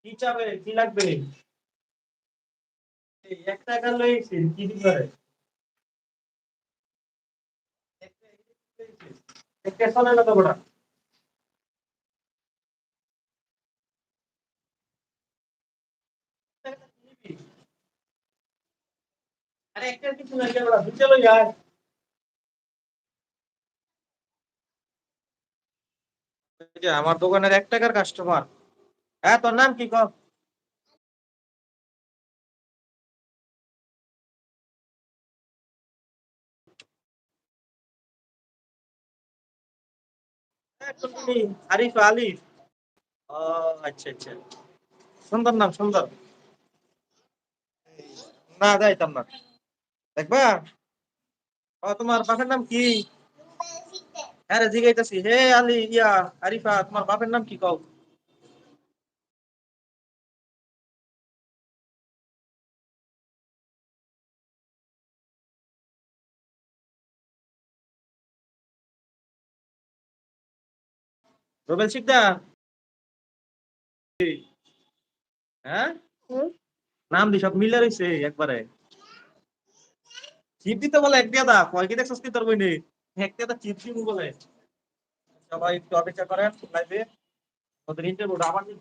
কি চাবে কি লাগবে? এই 1 টাকা লইছি কি দিবে? একটা চলে না তো বড়া। আরে একটা কিছু না বড়া, বুঝে লই যায়। এই যে আমার দোকানের 1 টাকার কাস্টমার। হ্যাঁ, তোর নাম কি ক? হ্যাঁ, তুমি আরিফ আলিফ। ও আচ্ছা আচ্ছা, সুন্দর নাম সুন্দর। না যাইতাম না। দেখবা? তোমার বাপের নাম কি? হ্যাঁ রে জিগাইতাছি, হে আলি ইয়া আরিফা, তোমার বাপের নাম কি কও? রুবেল শিকদার। হ্যাঁ, নাম দি সব মিলে রইছে একবারে। চিপ দিতে বলে এক দিয়া দা, কয় কি দেখছস কি তোর বইনে? এক দিয়া দা চিপ দিমু বলে। সবাই একটু অপেক্ষা করেন লাইভে, ওদের ইন্টারভিউ আবার